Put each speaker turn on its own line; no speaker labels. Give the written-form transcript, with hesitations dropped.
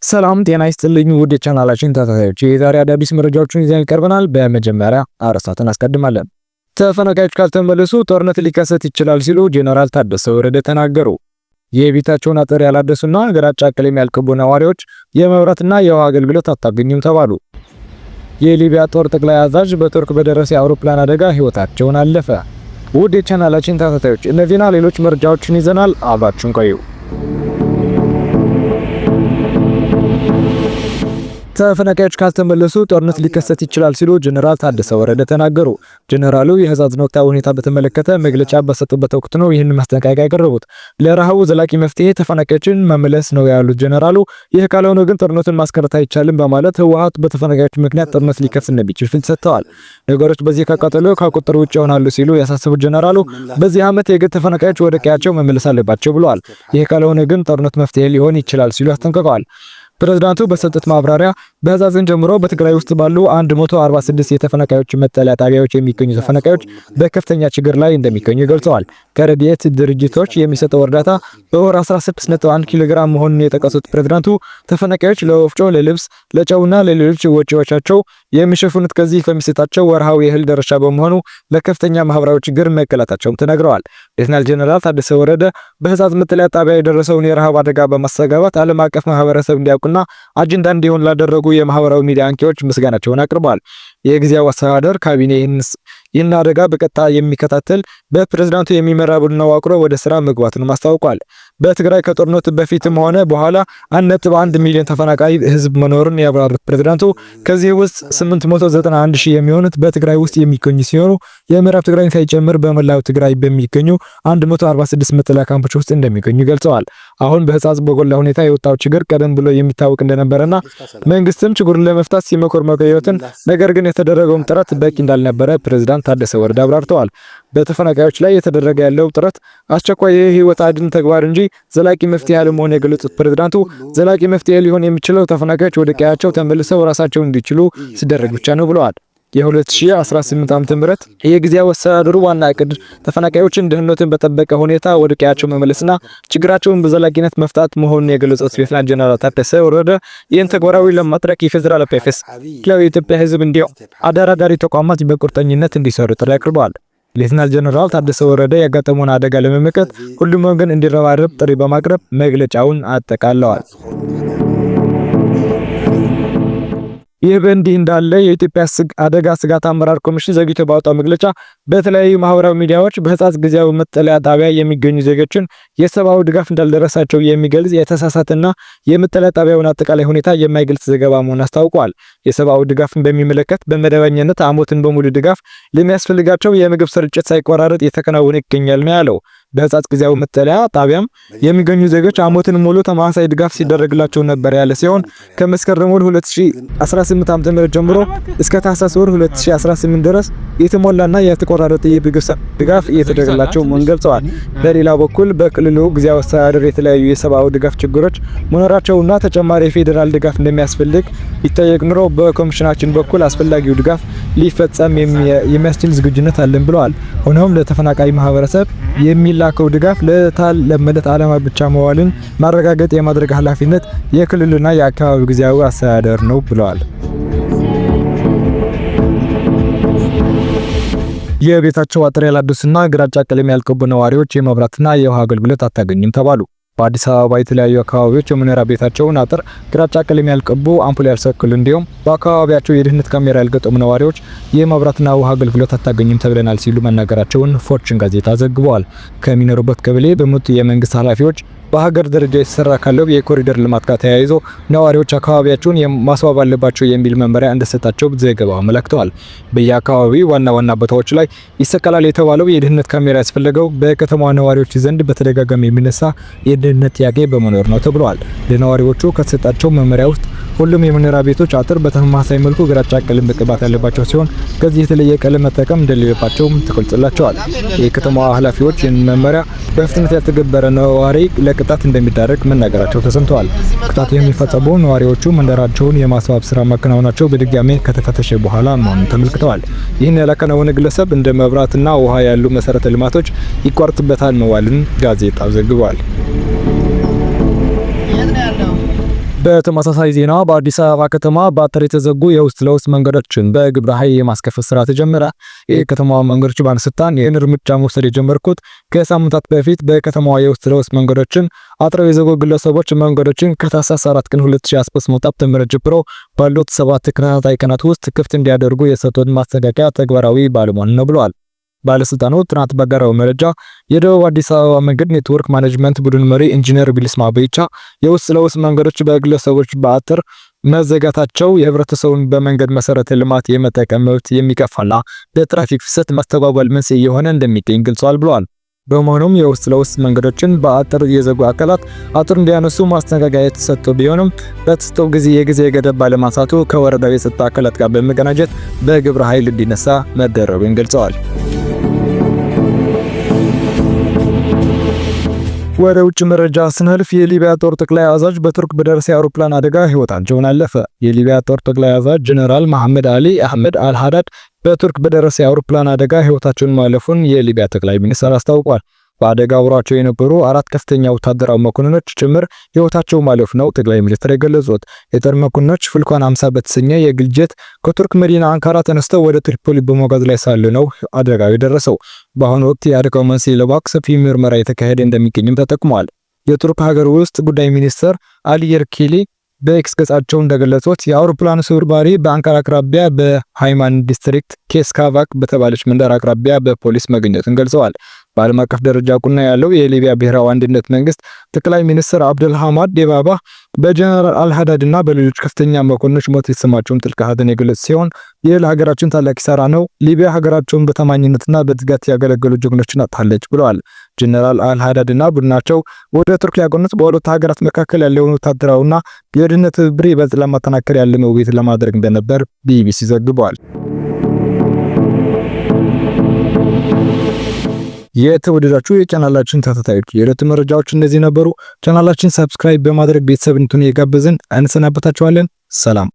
ሰላም ጤና ይስጥልኝ ውድ የቻናላችን ተከታታዮች፣ የዛሬ አዳዲስ መረጃዎችን ይዘን ቀርበናል። በመጀመሪያ አርዕስቱን አስቀድማለን። ተፈናቃዮች ካልተመለሱ ጦርነት ሊከሰት ይችላል ሲሉ ጄኔራል ታደሰ ወረደ ተናገሩ። የቤታቸውን አጥር ያላደሱና ግራጫ ቀለም ያልቀቡ ነዋሪዎች የመብራትና የውሃ አገልግሎት አታገኙም ተባሉ። የሊቢያ ጦር ጠቅላይ አዛዥ በቱርክ በደረሰ የአውሮፕላን አደጋ ህይወታቸውን አለፈ። ውድ የቻናላችን ተከታታዮች እነዚህና ሌሎች መረጃዎችን ይዘናል። አብራችሁን ቆዩ። ተፈናቃዮች ካልተመለሱ ጦርነት ሊከሰት ይችላል ሲሉ ጄኔራል ታደሰ ወረደ ተናገሩ። ጄኔራሉ የህዝብን ወቅታዊ ሁኔታ በተመለከተ መግለጫ በሰጡበት ወቅት ነው ይህን ማስጠንቀቂያ ያቀረቡት። ለረሃቡ ዘላቂ መፍትሄ ተፈናቃዮችን መመለስ ነው ያሉት ጄኔራሉ፣ ይህ ካልሆነ ግን ጦርነቱን ማስቀረት አይቻልም በማለት ህወሓት በተፈናቃዮች ምክንያት ጦርነት ሊከፍት እንደሚችል ፍንጭ ሰጥተዋል። ነገሮች በዚህ ከቀጠሉ ከቁጥጥር ውጭ ይሆናሉ ሲሉ ያሳሰቡት ጄኔራሉ በዚህ ዓመት የግድ ተፈናቃዮች ወደ ቀያቸው መመለስ አለባቸው ብለዋል። ይህ ካልሆነ ግን ጦርነት መፍትሄ ሊሆን ይችላል ሲሉ አስጠንቅቀዋል። ፕሬዝዳንቱ በሰጡት ማብራሪያ በህዛዝን ጀምሮ በትግራይ ውስጥ ባሉ 146 የተፈናቃዮች መጠለያ ጣቢያዎች የሚገኙ ተፈናቃዮች በከፍተኛ ችግር ላይ እንደሚገኙ ገልጸዋል። ከረድኤት ድርጅቶች የሚሰጠው እርዳታ በወር 16.1 ኪሎ ግራም መሆኑን የጠቀሱት ፕሬዝዳንቱ ተፈናቃዮች ለወፍጮ፣ ለልብስ፣ ለጨውና ለሌሎች ወጪዎቻቸው የሚሸፍኑት ከዚህ ከሚሰጣቸው ወርሃዊ የእህል ድርሻ በመሆኑ ለከፍተኛ ማህበራዊ ችግር መቀላታቸውም ተነግረዋል። ሌተናል ጄኔራል ታደሰ ወረደ በህዛዝ መጠለያ ጣቢያ የደረሰውን የረሃብ አደጋ በማስተጋባት ዓለም አቀፍ ማህበረሰብ እንዲያውቁና አጀንዳ እንዲሆን ላደረጉ የማህበራዊ ሚዲያ አንቂዎች ምስጋናቸውን አቅርበዋል። የጊዜያዊ አስተዳደር ካቢኔ ይህን አደጋ በቀጥታ የሚከታተል በፕሬዝዳንቱ የሚመራ ቡድን አዋቅሮ ወደ ስራ መግባቱን አስታውቋል። በትግራይ ከጦርነቱ በፊትም ሆነ በኋላ 1.1 ሚሊዮን ተፈናቃይ ህዝብ መኖሩን ያብራሩት ፕሬዝዳንቱ ከዚህ ውስጥ 891 ሺህ የሚሆኑት በትግራይ ውስጥ የሚገኙ ሲሆኑ የምዕራብ ትግራይ ሳይጨምር በመላው ትግራይ በሚገኙ 146 መጠለያ ካምፖች ውስጥ እንደሚገኙ ገልጸዋል። አሁን በህጻጽ በጎላ ሁኔታ የወጣው ችግር ቀደም ብሎ የሚታወቅ እንደነበረና መንግስትም ችግሩን ለመፍታት ሲመክር መቆየቱን፣ ነገር ግን የተደረገው ጥረት በቂ እንዳልነበረ ፕሬዝዳንት ታደሰ ወረደ አብራርተዋል። በተፈናቃዮች ላይ የተደረገ ያለው ጥረት አስቸኳይ የህይወት አድን ተግባር እንጂ ዘላቂ መፍትሄ አለመሆኑን የገለጹት ፕሬዝዳንቱ ዘላቂ መፍትሄ ሊሆን የሚችለው ተፈናቃዮች ወደ ቀያቸው ተመልሰው ራሳቸውን እንዲችሉ ሲደረግ ብቻ ነው ብለዋል። የ2018 ዓ.ም የጊዜያዊ አስተዳደሩ ዋና እቅድ ተፈናቃዮችን ደህንነቱን በጠበቀ ሁኔታ ወደ ቀያቸው መመለስና ችግራቸውን በዘላቂነት መፍታት መሆኑን የገለጹት ሌተናል ጄኔራል ታደሰ ወረደ ይህን ተግባራዊ ለማድረግ የፌዴራል ፒኤፍኤስ የኢትዮጵያ ህዝብ እንዲሁም አደራዳሪ ተቋማት በቁርጠኝነት እንዲሰሩ ጥሪ አቅርበዋል። ሌተናል ጄኔራል ታደሰ ወረደ ያጋጠመውን አደጋ ለመመከት ሁሉም ወገን እንዲረባረብ ጥሪ በማቅረብ መግለጫውን አጠቃለዋል። ይህ በእንዲህ እንዳለ የኢትዮጵያ አደጋ ስጋት አመራር ኮሚሽን ዘግይቶ ባወጣው መግለጫ በተለያዩ ማህበራዊ ሚዲያዎች በህጻጽ ጊዜያዊ መጠለያ ጣቢያ የሚገኙ ዜጎችን የሰብአዊ ድጋፍ እንዳልደረሳቸው የሚገልጽ የተሳሳተና የመጠለያ ጣቢያውን አጠቃላይ ሁኔታ የማይገልጽ ዘገባ መሆኑን አስታውቋል። የሰብአዊ ድጋፍን በሚመለከት በመደበኛነት ዓመቱን በሙሉ ድጋፍ ለሚያስፈልጋቸው የምግብ ስርጭት ሳይቆራረጥ የተከናወነ ይገኛል ነው ያለው። በህጻጽ ጊዜያዊ መጠለያ ጣቢያም የሚገኙ ዜጎች ዓመቱን ሙሉ ተመሳሳይ ድጋፍ ሲደረግላቸው ነበር ያለ ሲሆን ከመስከረም 2018 ዓ.ም ጀምሮ እስከ ታህሳስ 2018 ድረስ የተሞላና የተቆራረጠ የምግብ ድጋፍ እየተደረገላቸው መሆኑን ገልጸዋል። በሌላ በኩል በክልሉ ጊዜያዊ አስተዳደር የተለያዩ የሰብአዊ ድጋፍ ችግሮች መኖራቸውና ተጨማሪ የፌዴራል ድጋፍ እንደሚያስፈልግ ይጠየቅ ኑሮ በኮሚሽናችን በኩል አስፈላጊው ድጋፍ ሊፈጸም የሚያስችል ዝግጁነት አለን ብለዋል። ሆኖም ለተፈናቃይ ማህበረሰብ የሚላከው ድጋፍ ለታለመለት ዓላማ ብቻ መዋልን ማረጋገጥ የማድረግ ኃላፊነት የክልሉና የአካባቢው ጊዜያዊ አስተዳደር ነው ብለዋል። የቤታቸው አጥር ያላደሱና ግራጫ ቀለም ያልቀቡ ነዋሪዎች የመብራትና የውሃ አገልግሎት አታገኝም ተባሉ። በአዲስ አበባ የተለያዩ አካባቢዎች የመኖሪያ ቤታቸውን አጥር ግራጫ ቀለም ያልቀቡ አምፖል ያልሰክሉ እንዲሁም በአካባቢያቸው የደህንነት ካሜራ ያልገጠሙ ነዋሪዎች የመብራትና ውሃ አገልግሎት አታገኝም ተብለናል ሲሉ መናገራቸውን ፎርቹን ጋዜጣ ዘግቧል። ከሚኖሩበት ቀበሌ በመጡ የመንግስት ኃላፊዎች በሀገር ደረጃ የተሰራ ካለው የኮሪደር ልማት ጋር ተያይዞ ነዋሪዎች አካባቢያቸውን ማስዋብ አለባቸው የሚል መመሪያ እንደሰጣቸው ዘገባው አመልክተዋል። በየአካባቢው ዋና ቦታዎች ላይ ይሰቀላል የተባለው የደህንነት ካሜራ ያስፈለገው በከተማዋ ነዋሪዎች ዘንድ በተደጋጋሚ የሚነሳ የደህንነት ጥያቄ በመኖር ነው ተብሏል። ለነዋሪዎቹ ከተሰጣቸው መመሪያ ውስጥ ሁሉም የመኖሪያ ቤቶች አጥር በተመሳሳይ መልኩ ግራጫ ቀለም መቀባት ያለባቸው ሲሆን ከዚህ የተለየ ቀለም መጠቀም እንደሌለባቸውም ተገልጾላቸዋል። የከተማዋ ኃላፊዎች ይህን መመሪያ በፍጥነት ያልተገበረ ነዋሪ ለቅጣት እንደሚዳረግ መናገራቸው ተሰምተዋል። ቅጣት የሚፈጸመው ነዋሪዎቹ መንደራቸውን የማስዋብ ስራ ማከናወናቸው በድጋሜ ከተፈተሸ በኋላ መሆኑን ተመልክተዋል። ይህን ያላከናወነ ግለሰብ እንደ መብራትና ውሃ ያሉ መሰረተ ልማቶች ይቋረጥበታል መዋልን ጋዜጣው ዘግቧል። በተመሳሳይ ዜና በአዲስ አበባ ከተማ በአጥር የተዘጉ የውስጥ ለውስጥ መንገዶችን በግብረ ኃይል የማስከፈት ስራ ተጀመረ። የከተማዋ መንገዶች ባለስልጣን ይህን እርምጃ መውሰድ የጀመሩት ከሳምንታት በፊት በከተማዋ የውስጥ ለውስጥ መንገዶችን አጥረው የዘጉ ግለሰቦች መንገዶችን ከታህሳስ 4 ቀን 2015 ዓ.ም ጀምሮ ባሉት 7 ተከታታይ ቀናት ውስጥ ክፍት እንዲያደርጉ የሰጡት ማስጠንቀቂያ ተግባራዊ ባለመሆኑ ነው ብለዋል። ባለስልጣኑ ትናንት በጋራው መረጃ የደቡብ አዲስ አበባ መንገድ ኔትወርክ ማኔጅመንት ቡድን መሪ ኢንጂነር ቢልስማ በይቻ የውስጥ ለውስጥ መንገዶች በግለሰቦች በአጥር መዘጋታቸው የህብረተሰቡን በመንገድ መሰረተ ልማት የመጠቀም መብት የሚቀፋና ለትራፊክ ፍሰት ማስተጓጎል መንስኤ የሆነ እንደሚገኝ ገልጸዋል ብለዋል። በመሆኑም የውስጥ ለውስጥ መንገዶችን በአጥር የዘጉ አካላት አጥር እንዲያነሱ ማስጠንቀቂያ የተሰጠው ቢሆንም በተሰጠው ጊዜ የጊዜ ገደብ ባለማንሳቱ ከወረዳው የጸጥታ አካላት ጋር በመቀናጀት በግብረ ኃይል እንዲነሳ መደረጉን ገልጸዋል። ወደ ውጭ መረጃ ስናልፍ የሊቢያ ጦር ጠቅላይ አዛዥ በቱርክ በደረሰ የአውሮፕላን አደጋ ህይወታቸውን አለፈ። የሊቢያ ጦር ጠቅላይ አዛዥ ጀነራል መሐመድ አሊ አህመድ አልሃዳድ በቱርክ በደረሰ የአውሮፕላን አደጋ ህይወታቸውን ማለፉን የሊቢያ ጠቅላይ ሚኒስትር አስታውቋል። በአደጋ አብሯቸው የነበሩ 4 ከፍተኛ ወታደራዊ መኮንኖች ጭምር ህይወታቸው ማለፍ ነው ጠቅላይ ሚኒስትር የገለጹት። የጦር መኮንኖች ፍልኳን 50 በተሰኘ የግል ጀት ከቱርክ መዲና አንካራ ተነስተው ወደ ትሪፖሊ በመጓዝ ላይ ሳሉ ነው አደጋው የደረሰው። በአሁኑ ወቅት የአደጋው መንስኤ ለማወቅ ሰፊ ምርመራ የተካሄደ እንደሚገኝም ተጠቁሟል። የቱርክ ሀገር ውስጥ ጉዳይ ሚኒስትር አሊ የርኪሊ በኤክስ ገጻቸው እንደገለጹት የአውሮፕላኑ ስብርባሪ በአንካራ አቅራቢያ በሃይማን ዲስትሪክት ኬስካቫክ በተባለች መንደር አቅራቢያ በፖሊስ መገኘቱን ገልጸዋል። በዓለም አቀፍ ደረጃ ቁና ያለው የሊቢያ ብሔራዊ አንድነት መንግስት ጠቅላይ ሚኒስትር አብደል ሐማድ ዴባባ በጀነራል አልሃዳድ እና በሌሎች ከፍተኛ መኮንኖች ሞት የተሰማቸውን ጥልቅ ሐዘን የገለጹ ሲሆን ይህ ለሀገራችን ታላቅ ኪሳራ ነው፣ ሊቢያ ሀገራቸውን በታማኝነትና በትጋት ያገለገሉ ጀግኖችን አጥታለች ብለዋል። ጀነራል አልሃዳድ እና ቡድናቸው ወደ ቱርክ ያቀኑት በሁለቱ ሀገራት መካከል ያለውን ወታደራዊና የደህንነት ትብብር ይበልጥ ለማጠናከር ያለመ ውይይት ለማድረግ እንደነበር ቢቢሲ ዘግቧል። የተወደዳችሁ የቻናላችን ተከታታዮች የዕለቱ መረጃዎች እነዚህ ነበሩ። ቻናላችን ሰብስክራይብ በማድረግ ቤተሰብ እንድትሆኑ እየጋበዝን እንሰናበታችኋለን። ሰላም።